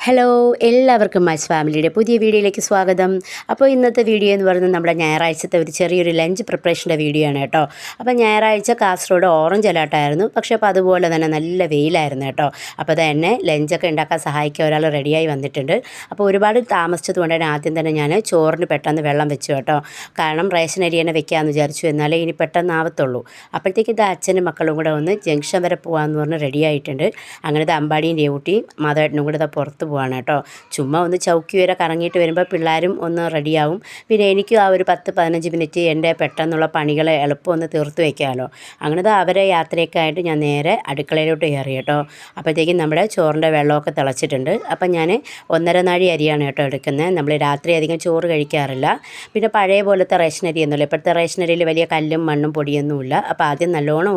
Hello എല്ലാവർക്കും mice ഫാമിലിയുടെ പുതിയ വീഡിയോയിലേക്ക് സ്വാഗതം. അപ്പോൾ ഇന്നത്തെ വീഡിയോ എന്ന് പറയുന്നത് നമ്മുടെ ഞായറാഴ്ചത്തെ ഒരു ചെറിയൊരു ലഞ്ച് പ്രിപ്പറേഷൻ്റെ വീഡിയോ ആണ് കേട്ടോ. അപ്പോൾ ഞായറാഴ്ച കാസർഗോഡ് ഓറഞ്ച് അലേർട്ടായിരുന്നു, പക്ഷേ അപ്പോൾ അതുപോലെ തന്നെ നല്ല വെയിലായിരുന്നു കേട്ടോ. അപ്പോൾ തന്നെ ലഞ്ചൊക്കെ ഉണ്ടാക്കാൻ സഹായിക്കാൻ ഒരാൾ റെഡിയായി വന്നിട്ടുണ്ട്. അപ്പോൾ ഒരുപാട് താമസിച്ചത് കൊണ്ട് തന്നെ ആദ്യം തന്നെ ഞാൻ ചോറിന് പെട്ടെന്ന് വെള്ളം വെച്ചു കേട്ടോ. കാരണം റേഷൻ അരി തന്നെ വെക്കാമെന്ന് വിചാരിച്ചു, എന്നാലേ ഇനി പെട്ടെന്ന് ആവത്തുള്ളൂ. അപ്പോഴത്തേക്ക് ഇത് അച്ഛനും മക്കളും കൂടെ ഒന്ന് ജംഗ്ഷൻ വരെ പോകാമെന്ന് പറഞ്ഞ് റെഡിയായിട്ടുണ്ട്. അങ്ങനെ അമ്പാടിയും രേവുട്ടിയും മാധവേട്ടനും കൂടെ പുറത്ത് പോവാണ് കേട്ടോ. ചുമ്മാ ഒന്ന് ചൗക്കി വരെ കറങ്ങിയിട്ട് വരുമ്പോൾ പിള്ളേരും ഒന്ന് റെഡിയാവും. പിന്നെ എനിക്കും ആ ഒരു 10-15 മിനിറ്റ് എൻ്റെ പെട്ടെന്നുള്ള പണികളെ എളുപ്പം ഒന്ന് തീർത്ത് വയ്ക്കാമല്ലോ. അങ്ങനത്തെ അവരെ യാത്രയൊക്കെ ആയിട്ട് ഞാൻ നേരെ അടുക്കളയിലോട്ട് കയറി കേട്ടോ. അപ്പോഴത്തേക്കും നമ്മുടെ ചോറിൻ്റെ വെള്ളമൊക്കെ തിളച്ചിട്ടുണ്ട്. അപ്പം ഞാൻ 1.5 നാഴി അരിയാണ് കേട്ടോ എടുക്കുന്നത്. നമ്മൾ രാത്രി അധികം ചോറ് കഴിക്കാറില്ല. പിന്നെ പഴയ പോലത്തെ റേഷൻ അരി ഒന്നുമില്ല. ഇപ്പോഴത്തെ റേഷൻ അരിയിൽ വലിയ കല്ലും മണ്ണും പൊടിയൊന്നുമില്ല. അപ്പോൾ ആദ്യം നല്ലോണം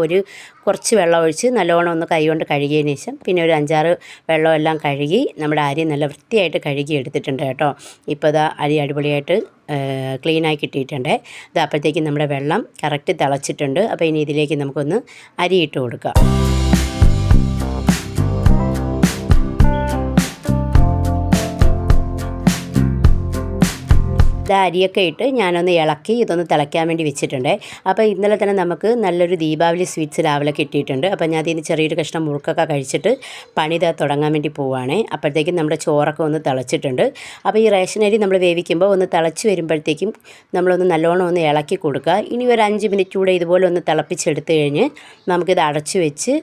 കുറച്ച് വെള്ളം ഒഴിച്ച് നല്ലോണം ഒന്ന് കൈകൊണ്ട് കഴുകിയതിന് ശേഷം പിന്നെ ഒരു 5-6 വെള്ളമെല്ലാം കഴുകി നമ്മുടെ അരി നല്ല വൃത്തിയായിട്ട് കഴുകി എടുത്തിട്ടുണ്ട് കേട്ടോ. ഇപ്പോൾ ഇതാ അരി അടിപൊളിയായിട്ട് ക്ലീനായി കിട്ടിയിട്ടുണ്ട്. ഇത് അപ്പോഴത്തേക്കും നമ്മുടെ വെള്ളം കറക്റ്റ് തിളച്ചിട്ടുണ്ട്. അപ്പോൾ ഇനി ഇതിലേക്ക് നമുക്കൊന്ന് അരി ഇട്ട് കൊടുക്കാം. അരിയൊക്കെ ഇട്ട് ഞാനൊന്ന് ഇളക്കി ഇതൊന്ന് തിളയ്ക്കാൻ വേണ്ടി വെച്ചിട്ടുണ്ട്. അപ്പോൾ ഇന്നലെ തന്നെ നമുക്ക് നല്ലൊരു ദീപാവലി സ്വീറ്റ്സ് രാവിലെ കിട്ടിയിട്ടുണ്ട്. അപ്പോൾ ഞാൻ അതിന് ചെറിയൊരു കഷ്ണം മുറുക്കൊക്കെ കഴിച്ചിട്ട് പണി തുടങ്ങാൻ വേണ്ടി പോവുകയാണ്. അപ്പോഴത്തേക്കും നമ്മുടെ ചോറൊക്കെ ഒന്ന് തിളച്ചിട്ടുണ്ട്. അപ്പോൾ ഈ റേഷൻ അരി നമ്മൾ വേവിക്കുമ്പോൾ ഒന്ന് തിളച്ച് വരുമ്പോഴത്തേക്കും നമ്മളൊന്ന് നല്ലോണം ഒന്ന് ഇളക്കി കൊടുക്കുക. ഇനി ഒരു 5 മിനിറ്റ് കൂടെ ഇതുപോലെ ഒന്ന് തിളപ്പിച്ചെടുത്ത് കഴിഞ്ഞ് നമുക്കിത് അടച്ച് വെച്ച്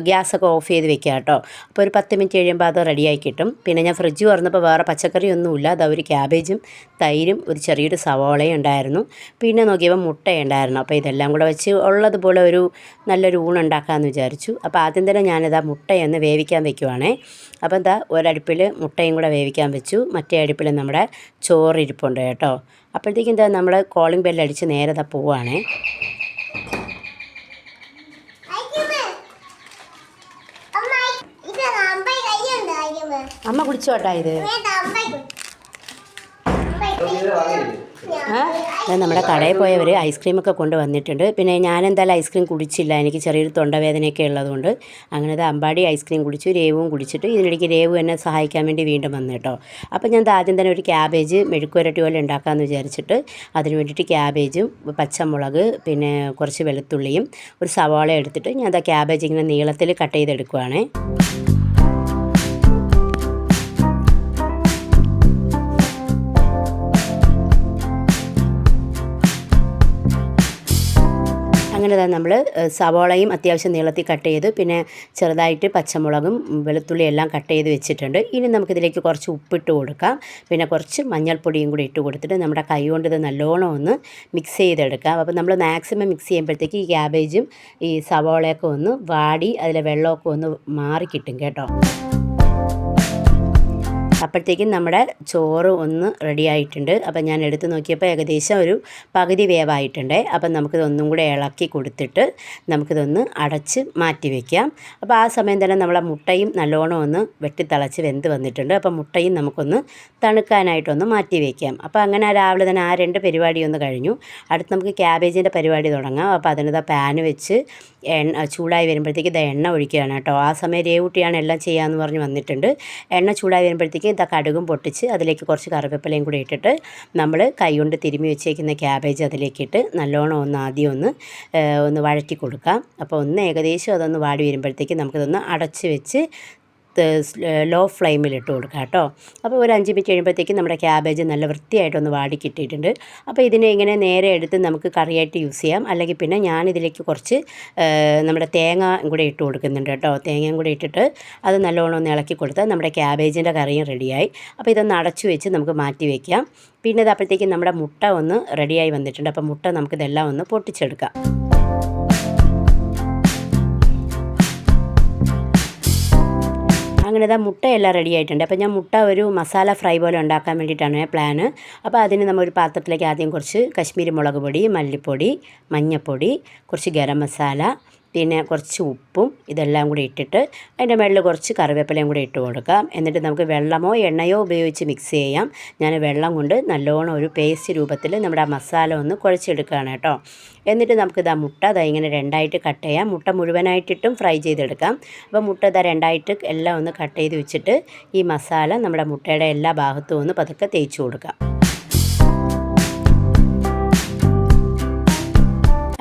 ഗ്യാസൊക്കെ ഓഫ് ചെയ്ത് വെക്കുക കേട്ടോ. അപ്പോൾ ഒരു 10 മിനിറ്റ് കഴിയുമ്പോൾ അത് റെഡിയായി കിട്ടും. പിന്നെ ഞാൻ ഫ്രിഡ്ജ് തുറന്നപ്പോൾ വേറെ പച്ചക്കറിയൊന്നുമില്ല. അത് ഒരു ക്യാബേജും തൈരും ഒരു ചെറിയൊരു സവോളയും ഉണ്ടായിരുന്നു. പിന്നെ നോക്കിയപ്പോൾ മുട്ടയുണ്ടായിരുന്നു. അപ്പോൾ ഇതെല്ലാം കൂടെ വെച്ച് ഉള്ളതുപോലെ ഒരു നല്ലൊരു ഊണുണ്ടാക്കാമെന്ന് വിചാരിച്ചു. അപ്പോൾ ആദ്യം തന്നെ ഞാനിതാ മുട്ടയൊന്ന് വേവിക്കാൻ വെക്കുവാണേ. അപ്പോൾ എന്താ ഒരടുപ്പിൽ മുട്ടയും കൂടെ വേവിക്കാൻ വെച്ചു, മറ്റേ അടുപ്പിൽ നമ്മുടെ ചോറ് ഇരിപ്പുണ്ട് കേട്ടോ. അപ്പോഴത്തേക്കും എന്താ നമ്മൾ കോളിംഗ് ബെല്ലടിച്ച് നേരെ പോവുകയാണേ. അമ്മ കുടിച്ചോട്ടാ ഇത്. നമ്മുടെ കടയിൽ പോയവർ ഐസ്ക്രീമൊക്കെ കൊണ്ട് വന്നിട്ടുണ്ട്. പിന്നെ ഞാനെന്തായാലും ഐസ്ക്രീം കുടിച്ചില്ല, എനിക്ക് ചെറിയൊരു തൊണ്ടവേദനയൊക്കെ ഉള്ളതുകൊണ്ട്. അങ്ങനെ അമ്പാടി ഐസ്ക്രീം കുടിച്ചു, രേവും കുടിച്ചിട്ട് ഇതിനിടയ്ക്ക് രേവു എന്നെ സഹായിക്കാൻ വേണ്ടി വീണ്ടും വന്നു കേട്ടോ. അപ്പോൾ ഞാൻ ആദ്യം തന്നെ ഒരു ക്യാബേജ് മെഴുക്കുവരട്ടി പോലെ ഉണ്ടാക്കാമെന്ന് വിചാരിച്ചിട്ട് അതിന് വേണ്ടിയിട്ട് ക്യാബേജും പച്ചമുളക് പിന്നെ കുറച്ച് വെളുത്തുള്ളിയും ഒരു സവാള എടുത്തിട്ട് ഞാൻ ക്യാബേജ് ഇങ്ങനെ നീളത്തിൽ കട്ട് ചെയ്തെടുക്കുവാണേ. അങ്ങനെ തന്നെ നമ്മൾ സവാളയും അത്യാവശ്യം നീളത്തിൽ കട്ട് ചെയ്ത് പിന്നെ ചെറുതായിട്ട് പച്ചമുളകും വെളുത്തുള്ളി എല്ലാം കട്ട് ചെയ്ത് വെച്ചിട്ടുണ്ട്. ഇനി നമുക്കിതിലേക്ക് കുറച്ച് ഉപ്പിട്ട് കൊടുക്കാം. പിന്നെ കുറച്ച് മഞ്ഞൾപ്പൊടിയും കൂടി ഇട്ട് കൊടുത്തിട്ട് നമ്മുടെ കൈ കൊണ്ട് ഇത് നല്ലോണം ഒന്ന് മിക്സ് ചെയ്തെടുക്കാം. അപ്പോൾ നമ്മൾ മാക്സിമം മിക്സ് ചെയ്യുമ്പോഴത്തേക്ക് ഈ ക്യാബേജും ഈ സവാളയൊക്കെ ഒന്ന് വാടി അതിലെ വെള്ളമൊക്കെ ഒന്ന് മാറി കിട്ടും കേട്ടോ. അപ്പോഴത്തേക്കും നമ്മുടെ ചോറ് ഒന്ന് റെഡി ആയിട്ടുണ്ട്. അപ്പം ഞാൻ എടുത്ത് നോക്കിയപ്പോൾ ഏകദേശം ഒരു പകുതി വേവായിട്ടുണ്ട്. അപ്പം നമുക്കിതൊന്നും കൂടെ ഇളക്കി കൊടുത്തിട്ട് നമുക്കിതൊന്ന് അടച്ച് മാറ്റി വയ്ക്കാം. അപ്പോൾ ആ സമയം തന്നെ നമ്മളെ മുട്ടയും നല്ലോണം ഒന്ന് വെട്ടിത്തിളച്ച് വെന്ത് വന്നിട്ടുണ്ട്. അപ്പം മുട്ടയും നമുക്കൊന്ന് തണുക്കാനായിട്ടൊന്ന് മാറ്റി വയ്ക്കാം. അപ്പോൾ അങ്ങനെ രാവിലെ തന്നെ ആ 2 പരിപാടിയൊന്ന് കഴിഞ്ഞു. അടുത്ത് നമുക്ക് ക്യാബേജിൻ്റെ പരിപാടി തുടങ്ങാം. അപ്പോൾ അതിന് പാന് വെച്ച് ചൂടായി വരുമ്പോഴത്തേക്ക് എണ്ണ ഒഴിക്കുകയാണ് കേട്ടോ. ആ സമയം രേവുട്ടിയാണ് എല്ലാം ചെയ്യാമെന്ന് പറഞ്ഞ് വന്നിട്ടുണ്ട്. എണ്ണ ചൂടായി വരുമ്പോഴത്തേക്ക് കടുകും പൊട്ടിച്ച് അതിലേക്ക് കുറച്ച് കറിവേപ്പിലയും കൂടി ഇട്ടിട്ട് നമ്മൾ കൈകൊണ്ട് തിരുമ്മി വെച്ചേക്കുന്ന ക്യാബേജ് അതിലേക്കിട്ട് നല്ലോണം ആദ്യം ഒന്ന് വഴറ്റി കൊടുക്കാം. അപ്പോൾ ഏകദേശം അതൊന്ന് വാടി വരുമ്പോഴത്തേക്ക് നമുക്കിതൊന്ന് അടച്ച് വെച്ച് ലോ ഫ്ലെയിമിലിട്ട് കൊടുക്കാം കേട്ടോ. അപ്പോൾ ഒരു 5 മിനിറ്റ് കഴിയുമ്പോഴത്തേക്കും നമ്മുടെ ക്യാബേജ് നല്ല വൃത്തിയായിട്ടൊന്ന് വാടി കിട്ടിയിട്ടുണ്ട്. അപ്പോൾ ഇതിനെ ഇങ്ങനെ നേരെ എടുത്ത് നമുക്ക് കറിയായിട്ട് യൂസ് ചെയ്യാം. അല്ലെങ്കിൽ പിന്നെ ഞാനിതിലേക്ക് കുറച്ച് നമ്മുടെ തേങ്ങ കൂടെ ഇട്ട് കൊടുക്കുന്നുണ്ട് കേട്ടോ. തേങ്ങയും കൂടെ ഇട്ടിട്ട് അത് നല്ലോണം ഒന്ന് ഇളക്കി കൊടുത്താൽ നമ്മുടെ ക്യാബേജിൻ്റെ കറിയും റെഡിയായി. അപ്പോൾ ഇതൊന്ന് അടച്ചു വെച്ച് നമുക്ക് മാറ്റി വയ്ക്കാം. പിന്നെ ഇത് അപ്പോഴത്തേക്കും നമ്മുടെ മുട്ട ഒന്ന് റെഡിയായി വന്നിട്ടുണ്ട്. അപ്പോൾ മുട്ട നമുക്കിതെല്ലാം ഒന്ന് പൊട്ടിച്ചെടുക്കാം. അങ്ങനെ മുട്ടയെല്ലാം റെഡി ആയിട്ടുണ്ട്. അപ്പോൾ ഞാൻ മുട്ട ഒരു മസാല ഫ്രൈ പോലെ ഉണ്ടാക്കാൻ വേണ്ടിയിട്ടാണ് പ്ലാന്. അപ്പോൾ അതിന് നമ്മൾ ഒരു പാത്രത്തിലേക്ക് ആദ്യം കുറച്ച് കശ്മീരി മുളക് പൊടി, മല്ലിപ്പൊടി, മഞ്ഞൾപ്പൊടി, കുറച്ച് ഗരം മസാല, പിന്നെ കുറച്ച് ഉപ്പും ഇതെല്ലാം കൂടി ഇട്ടിട്ട് അതിൻ്റെ മുകളിൽ കുറച്ച് കറിവേപ്പിലയും കൂടി ഇട്ട് കൊടുക്കാം. എന്നിട്ട് നമുക്ക് വെള്ളമോ എണ്ണയോ ഉപയോഗിച്ച് മിക്സ് ചെയ്യാം. ഞാൻ വെള്ളം കൊണ്ട് നല്ലോണം ഒരു പേസ്റ്റ് രൂപത്തിൽ നമ്മുടെ മസാല ഒന്ന് കുഴച്ചെടുക്കുകയാണ് കേട്ടോ. എന്നിട്ട് നമുക്കിതാ മുട്ട ഇങ്ങനെ രണ്ടായിട്ട് കട്ട് ചെയ്യാം. മുട്ട മുഴുവനായിട്ടിട്ടും ഫ്രൈ ചെയ്തെടുക്കാം. അപ്പോൾ മുട്ട രണ്ടായിട്ട് എല്ലാം ഒന്ന് കട്ട് ചെയ്ത് വെച്ചിട്ട് ഈ മസാല നമ്മുടെ മുട്ടയുടെ എല്ലാ ഭാഗത്തും ഒന്ന് പതുക്കെ തേച്ച് കൊടുക്കാം.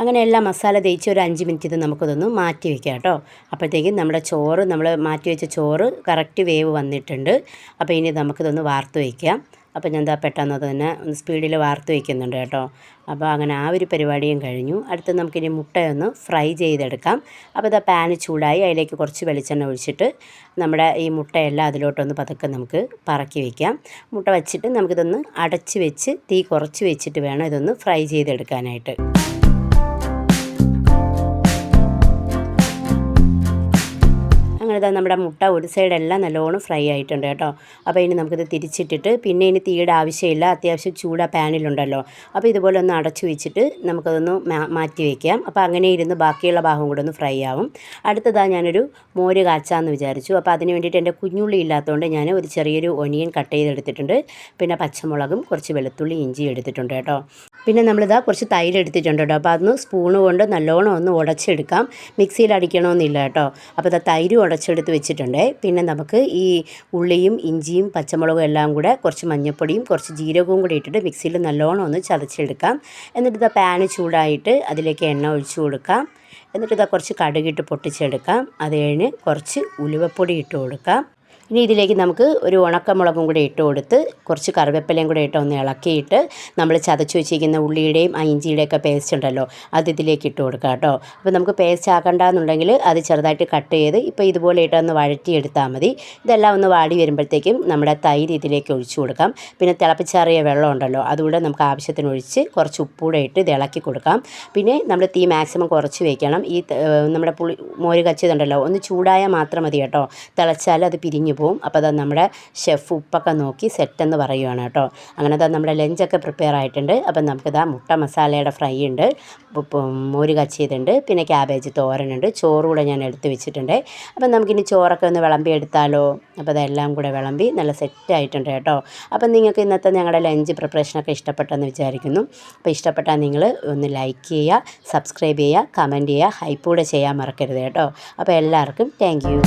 അങ്ങനെ എല്ലാ മസാല തേച്ച് ഒരു 5 മിനിറ്റ് ഇത് നമുക്കിതൊന്ന് മാറ്റി വയ്ക്കാം കേട്ടോ. അപ്പോഴത്തേക്കും നമ്മുടെ ചോറ് നമ്മൾ മാറ്റി വെച്ച ചോറ് കറക്റ്റ് വേവ് വന്നിട്ടുണ്ട്. അപ്പോൾ ഇനി നമുക്കിതൊന്ന് വാർത്ത് വയ്ക്കാം. അപ്പോൾ ഞാൻ പെട്ടെന്ന് തന്നെ സ്പീഡിൽ വാർത്ത് വയ്ക്കുന്നുണ്ട് കേട്ടോ. അപ്പോൾ അങ്ങനെ ആ ഒരു പരിപാടിയും കഴിഞ്ഞു. അടുത്ത് നമുക്കിനി മുട്ടയൊന്ന് ഫ്രൈ ചെയ്തെടുക്കാം. അപ്പോൾ പാന് ചൂടായി അതിലേക്ക് കുറച്ച് വെളിച്ചെണ്ണ ഒഴിച്ചിട്ട് നമ്മുടെ ഈ മുട്ടയെല്ലാം അതിലോട്ടൊന്ന് പതുക്കെ നമുക്ക് പറക്കി വയ്ക്കാം. മുട്ട വച്ചിട്ട് നമുക്കിതൊന്ന് അടച്ച് വെച്ച് തീ കുറച്ച് വെച്ചിട്ട് വേണം ഇതൊന്ന് ഫ്രൈ ചെയ്തെടുക്കാനായിട്ട്. അങ്ങനെ നമ്മുടെ മുട്ട ഒരു സൈഡെല്ലാം നല്ലോണം ഫ്രൈ ആയിട്ടുണ്ട് കേട്ടോ. അപ്പോൾ ഇനി നമുക്കിത് തിരിച്ചിട്ടിട്ട് പിന്നെ ഇനി തീയുടെ ആവശ്യമില്ല, അത്യാവശ്യം ചൂടാ പാനിലുണ്ടല്ലോ. അപ്പോൾ ഇതുപോലെ ഒന്ന് അടച്ചു വെച്ചിട്ട് നമുക്കതൊന്ന് മാറ്റി വയ്ക്കാം. അപ്പോൾ അങ്ങനെ ഇരുന്ന് ബാക്കിയുള്ള ഭാഗം കൂടെ ഒന്ന് ഫ്രൈ ആവും. ഞാനൊരു മോര് കാച്ചാന്ന് വിചാരിച്ചു. അപ്പോൾ അതിന് വേണ്ടിയിട്ട് എൻ്റെ കുഞ്ഞുള്ളി ഇല്ലാത്തതുകൊണ്ട് ഞാൻ ഒരു ചെറിയൊരു ഒനിയൻ കട്ട് ചെയ്തെടുത്തിട്ടുണ്ട്. പിന്നെ പച്ചമുളകും കുറച്ച് വെളുത്തുള്ളി ഇഞ്ചി എടുത്തിട്ടുണ്ട് കേട്ടോ. പിന്നെ കുറച്ച് തൈര് എടുത്തിട്ടുണ്ട് കേട്ടോ. അപ്പോൾ അതൊന്ന് സ്പൂണ് കൊണ്ട് നല്ലോണം ഒന്ന് ഉടച്ചെടുക്കാം. മിക്സിയിൽ അടിക്കണമെന്നില്ല കേട്ടോ. അപ്പോൾ തൈര് ഉടച്ചെടുത്ത് വെച്ചിട്ടുണ്ട്. പിന്നെ നമുക്ക് ഈ ഉള്ളിയും ഇഞ്ചിയും പച്ചമുളകും എല്ലാം കൂടെ കുറച്ച് മഞ്ഞൾപ്പൊടിയും കുറച്ച് ജീരകവും കൂടി ഇട്ടിട്ട് മിക്സിയിൽ നല്ലോണം ഒന്ന് ചതച്ചെടുക്കാം. എന്നിട്ട് പാന് ചൂടായിട്ട് അതിലേക്ക് എണ്ണ ഒഴിച്ചു കൊടുക്കാം. എന്നിട്ട് കുറച്ച് കടുകിട്ട് പൊട്ടിച്ചെടുക്കാം. അത് കഴിഞ്ഞ് കുറച്ച് ഉലുവപ്പൊടി ഇട്ട് കൊടുക്കാം. ഇനി ഇതിലേക്ക് നമുക്ക് ഒരു ഉണക്കമുളകും കൂടി ഇട്ട് കൊടുത്ത് കുറച്ച് കറിവേപ്പിലയും കൂടി ഇട്ട് ഒന്ന് ഇളക്കിയിട്ട് നമ്മൾ ചതച്ച് വെച്ചിരിക്കുന്ന ഉള്ളിയുടെയും ഇഞ്ചിയുടെയൊക്കെ പേസ്റ്റ് ഉണ്ടല്ലോ അത് ഇതിലേക്ക് ഇട്ട് കൊടുക്കാം കേട്ടോ. അപ്പോൾ നമുക്ക് പേസ്റ്റ് ആക്കണ്ടെന്നുണ്ടെങ്കിൽ അത് ചെറുതായിട്ട് കട്ട് ചെയ്ത് ഇപ്പോൾ ഇതുപോലെ ഇട്ടൊന്ന് വഴറ്റിയെടുത്താൽ മതി. ഇതെല്ലാം ഒന്ന് വാടി വരുമ്പോഴത്തേക്കും നമ്മുടെ തൈര് ഇതിലേക്ക് ഒഴിച്ചു കൊടുക്കാം. പിന്നെ തിളപ്പിച്ചാറിയ വെള്ളം ഉണ്ടല്ലോ അതുകൂടെ നമുക്ക് ആവശ്യത്തിന് ഒഴിച്ച് കുറച്ച് ഉപ്പൂടെ ഇട്ട് ഇത് ഇളക്കി കൊടുക്കാം. പിന്നെ നമ്മൾ തീ മാക്സിമം കുറച്ച് വയ്ക്കണം. ഈ നമ്മുടെ മോര് കച്ചതുണ്ടല്ലോ ഒന്ന് ചൂടായാൽ മാത്രം മതി കേട്ടോ. തിളച്ചാൽ അത് പിരിഞ്ഞു പോകും. അപ്പോൾ നമ്മുടെ ഷെഫ് ഉപ്പൊക്കെ നോക്കി സെറ്റെന്ന് പറയുകയാണ് കേട്ടോ. അങ്ങനെ നമ്മുടെ ലഞ്ചൊക്കെ പ്രിപ്പയർ ആയിട്ടുണ്ട്. അപ്പം നമുക്കിതാ മുട്ട മസാലയുടെ ഫ്രൈ ഉണ്ട്, മോര് കച്ചിയതുണ്ട്, പിന്നെ ക്യാബേജ് തോരനുണ്ട്, ചോറ് കൂടെ ഞാൻ എടുത്ത് വെച്ചിട്ടുണ്ട്. അപ്പം നമുക്കിനി ചോറൊക്കെ ഒന്ന് വിളമ്പി എടുത്താലോ. അപ്പോൾ അതെല്ലാം കൂടെ വിളമ്പി നല്ല സെറ്റായിട്ടുണ്ട് കേട്ടോ. അപ്പം നിങ്ങൾക്ക് ഇന്നത്തെ ഞങ്ങളുടെ ലഞ്ച് പ്രിപ്പറേഷനൊക്കെ ഇഷ്ടപ്പെട്ടെന്ന് വിചാരിക്കുന്നു. അപ്പോൾ ഇഷ്ടപ്പെട്ടാൽ നിങ്ങൾ ഒന്ന് ലൈക്ക് ചെയ്യുക, സബ്സ്ക്രൈബ് ചെയ്യുക, കമൻറ്റ് ചെയ്യുക, ഹൈപ്പ് കൂടെ ചെയ്യാൻ മറക്കരുത് കേട്ടോ. അപ്പോൾ എല്ലാവർക്കും താങ്ക് യു.